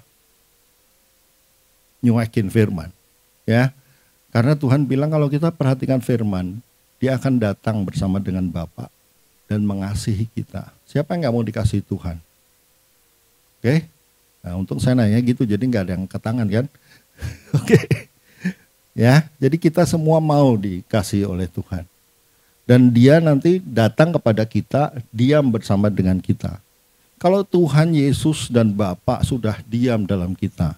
nyuekin firman, ya. Karena Tuhan bilang kalau kita perhatikan firman, dia akan datang bersama dengan Bapa dan mengasihi kita. Siapa yang gak mau dikasihi Tuhan? Oke? Nah, untuk saya nanya gitu, jadi gak ada yang angkat tangan kan? Oke. Ya, jadi kita semua mau dikasihi oleh Tuhan. Dan dia nanti datang kepada kita, diam bersama dengan kita. Kalau Tuhan Yesus dan Bapa sudah diam dalam kita,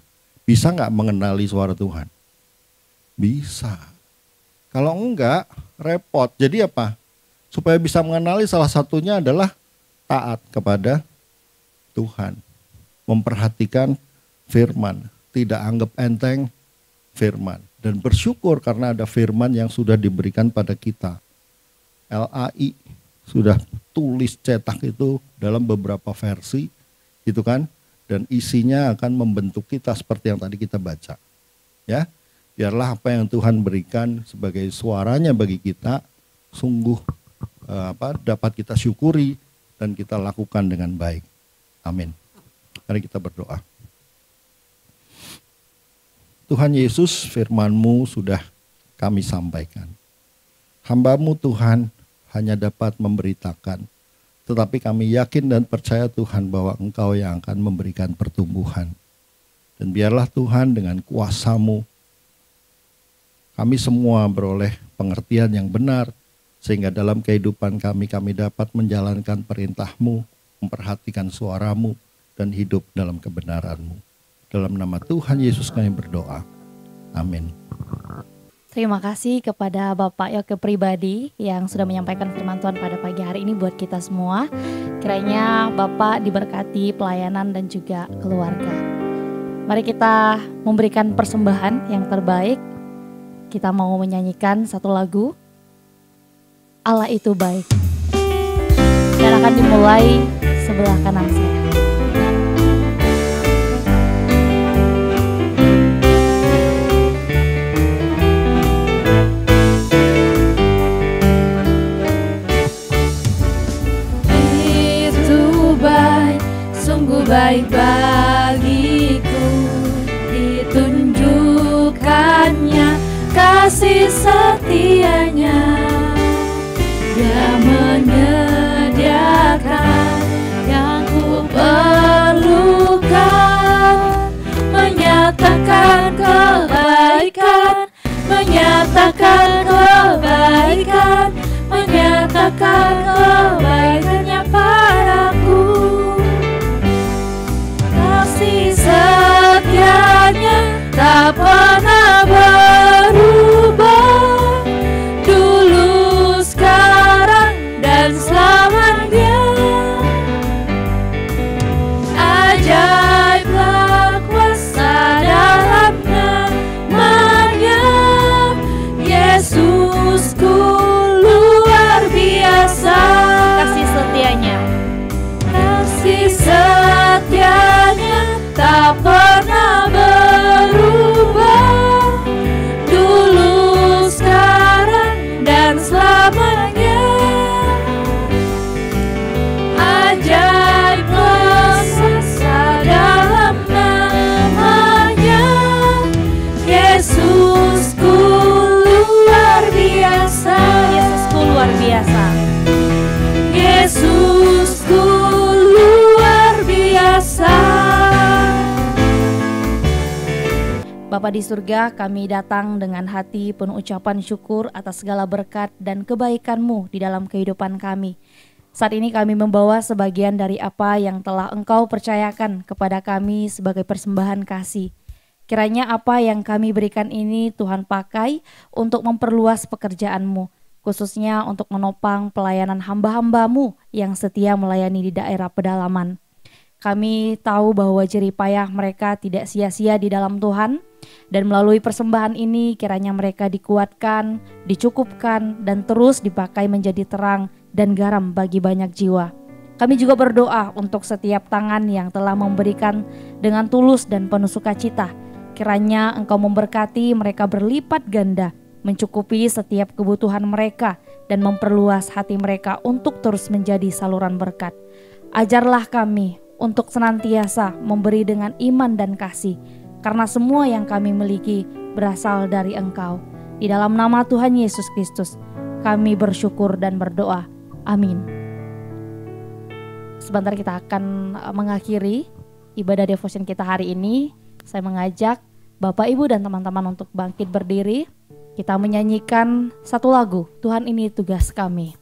bisa nggak mengenali suara Tuhan? Bisa. Kalau enggak, repot. Jadi apa? Supaya bisa mengenali, salah satunya adalah taat kepada Tuhan. Memperhatikan firman. Tidak anggap enteng firman. Dan bersyukur karena ada firman yang sudah diberikan pada kita. LAI sudah tulis cetak itu dalam beberapa versi gitu kan, dan isinya akan membentuk kita seperti yang tadi kita baca. Ya, biarlah apa yang Tuhan berikan sebagai suaranya bagi kita sungguh dapat kita syukuri dan kita lakukan dengan baik. Amin. Mari kita berdoa. Tuhan Yesus, firman-Mu sudah kami sampaikan. Hamba-Mu Tuhan hanya dapat memberitakan, tetapi kami yakin dan percaya Tuhan bahwa Engkau yang akan memberikan pertumbuhan. Dan biarlah Tuhan dengan kuasa-Mu, kami semua beroleh pengertian yang benar, sehingga dalam kehidupan kami dapat menjalankan perintah-Mu, memperhatikan suara-Mu, dan hidup dalam kebenaran-Mu. Dalam nama Tuhan Yesus kami berdoa. Amin. Terima kasih kepada Bapak Yoke pribadi yang sudah menyampaikan firman Tuhan pada pagi hari ini buat kita semua. Kiranya Bapak diberkati pelayanan dan juga keluarga. Mari kita memberikan persembahan yang terbaik. Kita mau menyanyikan satu lagu, Allah itu baik. Dan akan dimulai sebelah kanan saya. Baik bagiku, ditunjukkannya kasih setianya. Dia menyediakan yang ku perlukan, menyatakan kebaikan, menyatakan kebaikan, menyatakan kebaikannya padaku. Kasih setianya tak pernah berubah, dulu, sekarang, dan selamanya. Ajaiblah kuasa dalam namanya, Yesusku luar biasa. Kasih setianya, kasih setianya tak pernah berubah, dulu, sekarang, dan selamanya. Ajaib kuasa dalam namanya, Yesusku luar biasa. Yesusku luar biasa. Yesusku luar biasa. Bapa di surga, kami datang dengan hati penuh ucapan syukur atas segala berkat dan kebaikan-Mu di dalam kehidupan kami. Saat ini kami membawa sebagian dari apa yang telah Engkau percayakan kepada kami sebagai persembahan kasih. Kiranya apa yang kami berikan ini Tuhan pakai untuk memperluas pekerjaan-Mu, khususnya untuk menopang pelayanan hamba-hamba-Mu yang setia melayani di daerah pedalaman. Kami tahu bahwa jerih payah mereka tidak sia-sia di dalam Tuhan, dan melalui persembahan ini kiranya mereka dikuatkan, dicukupkan, dan terus dipakai menjadi terang dan garam bagi banyak jiwa. Kami juga berdoa untuk setiap tangan yang telah memberikan dengan tulus dan penuh sukacita. Kiranya Engkau memberkati mereka berlipat ganda, mencukupi setiap kebutuhan mereka, dan memperluas hati mereka untuk terus menjadi saluran berkat. Ajarlah kami untuk senantiasa memberi dengan iman dan kasih, karena semua yang kami miliki berasal dari Engkau. Di dalam nama Tuhan Yesus Kristus, kami bersyukur dan berdoa. Amin. Sebentar kita akan mengakhiri ibadah devotion kita hari ini. Saya mengajak Bapak, Ibu, dan teman-teman untuk bangkit berdiri. Kita menyanyikan satu lagu, Tuhan ini tugas kami.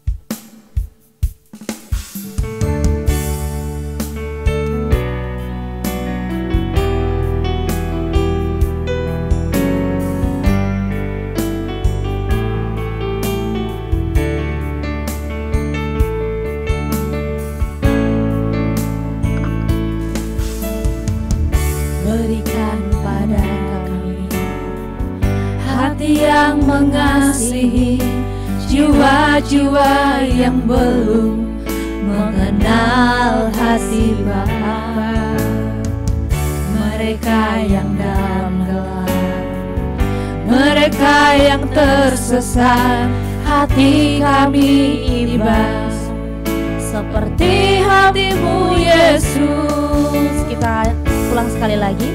Berikan pada kami hati yang mengasihi, jiwa-jiwa yang belum mengenal hati Bapa, mereka yang dalam gelap, mereka yang tersesat, hati kami ibas seperti hatimu Yesus. Kita ulang sekali lagi.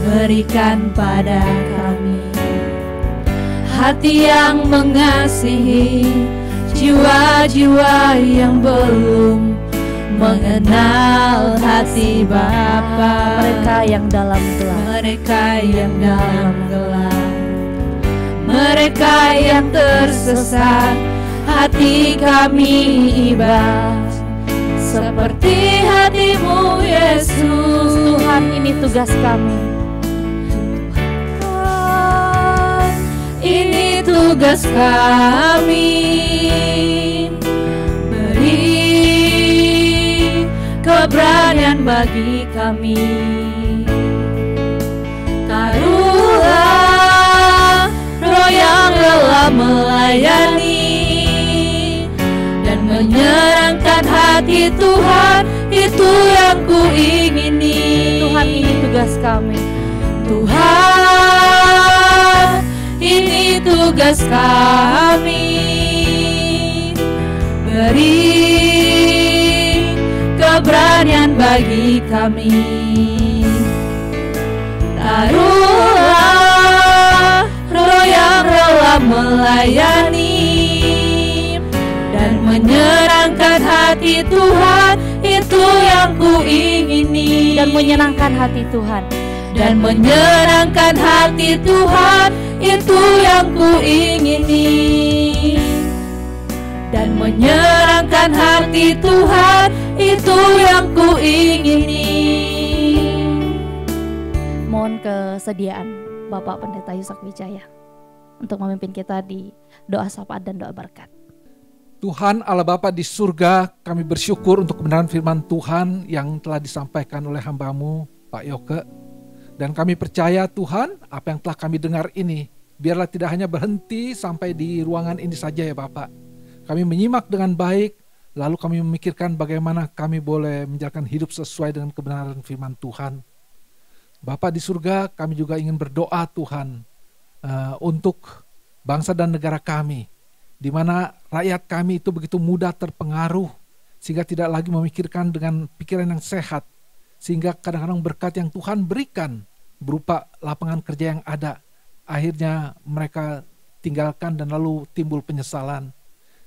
Berikan pada kami hati yang mengasihi jiwa-jiwa yang belum mengenal hati Bapa, Mereka yang dalam gelap, mereka yang dalam gelap, mereka yang tersesat, hati kami ibas seperti hatimu Yesus. Tuhan, ini tugas kami. Ini tugas kami, beri keberanian bagi kami. Taruhlah roh yang rela melayani dan menyerahkan hati Tuhan, itu yang ku ingini. Tuhan, ini tugas kami. Tuhan, ini tugas kami, beri keberanian bagi kami. Taruhlah roh yang rela melayani dan menyerahkan hati Tuhan, itu yang ku ingini. Dan menyenangkan hati Tuhan. Dan menyenangkan hati Tuhan, itu yang ku ingini. Dan menyenangkan hati Tuhan, itu yang ku ingini. Mohon kesediaan Bapak Pendeta Yusak Wijaya untuk memimpin kita di doa syafaat dan doa berkat. Tuhan Allah Bapa di surga, kami bersyukur untuk kebenaran firman Tuhan yang telah disampaikan oleh hamba-Mu Pak Yoke. Dan kami percaya Tuhan, apa yang telah kami dengar ini, biarlah tidak hanya berhenti sampai di ruangan ini saja ya Bapak. Kami menyimak dengan baik, lalu kami memikirkan bagaimana kami boleh menjalankan hidup sesuai dengan kebenaran firman Tuhan. Bapak di surga, kami juga ingin berdoa Tuhan untuk bangsa dan negara kami, di mana rakyat kami itu begitu mudah terpengaruh, sehingga tidak lagi memikirkan dengan pikiran yang sehat, sehingga kadang-kadang berkat yang Tuhan berikan berupa lapangan kerja yang ada, akhirnya mereka tinggalkan dan lalu timbul penyesalan.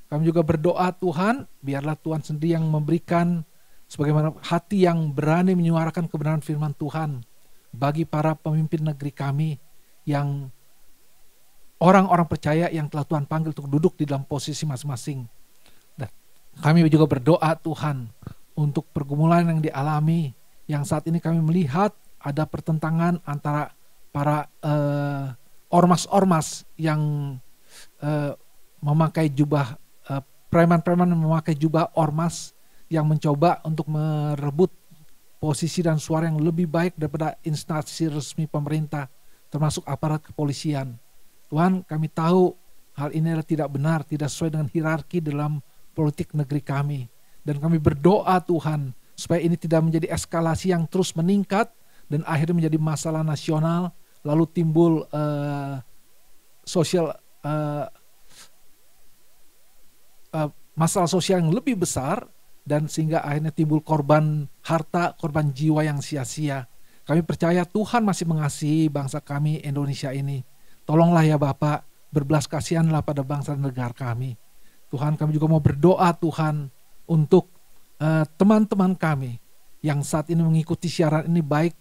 Kami juga berdoa Tuhan, biarlah Tuhan sendiri yang memberikan sebagaimana hati yang berani menyuarakan kebenaran firman Tuhan bagi para pemimpin negeri kami, yang orang-orang percaya yang telah Tuhan panggil untuk duduk di dalam posisi masing-masing. Dan kami juga berdoa Tuhan untuk pergumulan yang dialami, yang saat ini kami melihat ada pertentangan antara para ormas-ormas yang memakai jubah, preman-preman memakai jubah ormas yang mencoba untuk merebut posisi dan suara yang lebih baik daripada instansi resmi pemerintah, termasuk aparat kepolisian. Tuhan, kami tahu hal ini adalah tidak benar, tidak sesuai dengan hierarki dalam politik negeri kami. Dan kami berdoa Tuhan, supaya ini tidak menjadi eskalasi yang terus meningkat dan akhirnya menjadi masalah nasional, lalu timbul masalah sosial yang lebih besar, dan sehingga akhirnya timbul korban harta, korban jiwa yang sia-sia. Kami percaya Tuhan masih mengasihi bangsa kami Indonesia ini. Tolonglah ya Bapak, berbelas kasihanlah pada bangsa dan negara kami. Tuhan, kami juga mau berdoa Tuhan untuk teman-teman kami yang saat ini mengikuti siaran ini, baik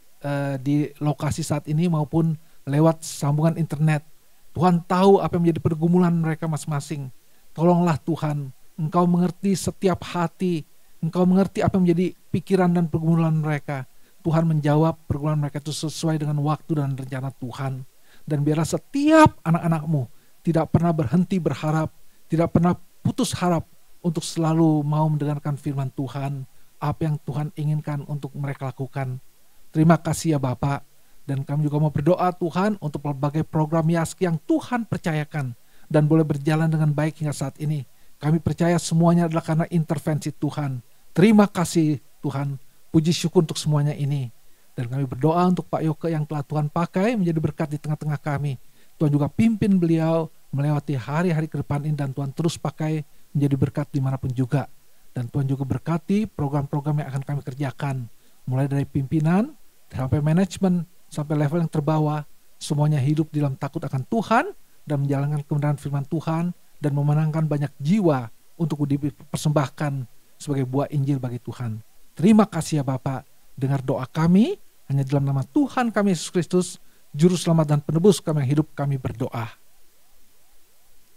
di lokasi saat ini maupun lewat sambungan internet. Tuhan tahu apa yang menjadi pergumulan mereka masing-masing. Tolonglah Tuhan, Engkau mengerti setiap hati, Engkau mengerti apa yang menjadi pikiran dan pergumulan mereka. Tuhan menjawab pergumulan mereka itu sesuai dengan waktu dan rencana Tuhan. Dan biarlah setiap anak-anak-Mu tidak pernah berhenti berharap, tidak pernah putus harap untuk selalu mau mendengarkan firman Tuhan, apa yang Tuhan inginkan untuk mereka lakukan. Terima kasih ya Bapak. Dan kami juga mau berdoa Tuhan untuk berbagai program Yaski yang Tuhan percayakan dan boleh berjalan dengan baik hingga saat ini. Kami percaya semuanya adalah karena intervensi Tuhan. Terima kasih Tuhan, puji syukur untuk semuanya ini. Dan kami berdoa untuk Pak Yoke yang telah Tuhan pakai menjadi berkat di tengah-tengah kami. Tuhan juga pimpin beliau melewati hari-hari ke depan ini dan Tuhan terus pakai menjadi berkat dimanapun juga. Dan Tuhan juga berkati program-program yang akan kami kerjakan. Mulai dari pimpinan sampai manajemen, sampai level yang terbawah, semuanya hidup di dalam takut akan Tuhan dan menjalankan kebenaran firman Tuhan dan memenangkan banyak jiwa untuk dipersembahkan sebagai buah Injil bagi Tuhan. Terima kasih ya Bapak, dengar doa kami hanya dalam nama Tuhan kami Yesus Kristus, Juru Selamat dan Penebus kami yang hidup, kami berdoa.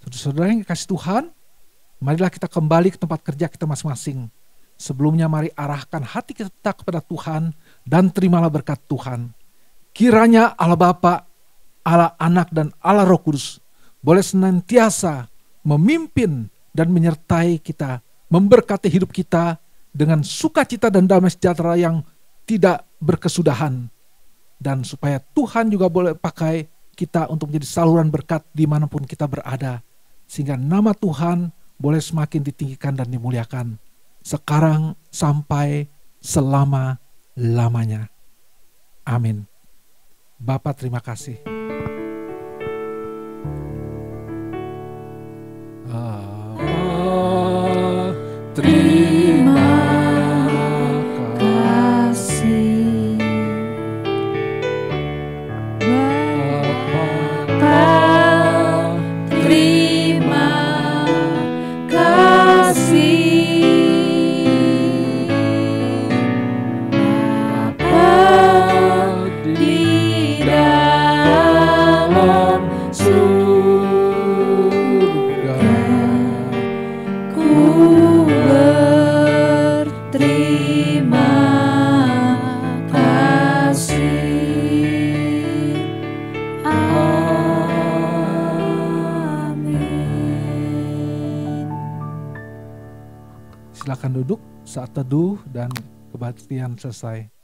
Saudara-saudara yang dikasihi Tuhan, marilah kita kembali ke tempat kerja kita masing-masing. Sebelumnya mari arahkan hati kita kepada Tuhan dan terimalah berkat Tuhan. Kiranya Allah Bapa, Allah Anak dan Allah Roh Kudus boleh senantiasa memimpin dan menyertai kita, memberkati hidup kita dengan sukacita dan damai sejahtera yang tidak berkesudahan. Dan supaya Tuhan juga boleh pakai kita untuk menjadi saluran berkat dimanapun kita berada. Sehingga nama Tuhan boleh semakin ditinggikan dan dimuliakan. Sekarang sampai selama-lamanya. Amin. Bapa terima kasih. Terima kasih Bapa, terima kasih Bapa di dalam surga, ku berterima kasih. Amin. Silakan duduk saat teduh dan kebaktian selesai.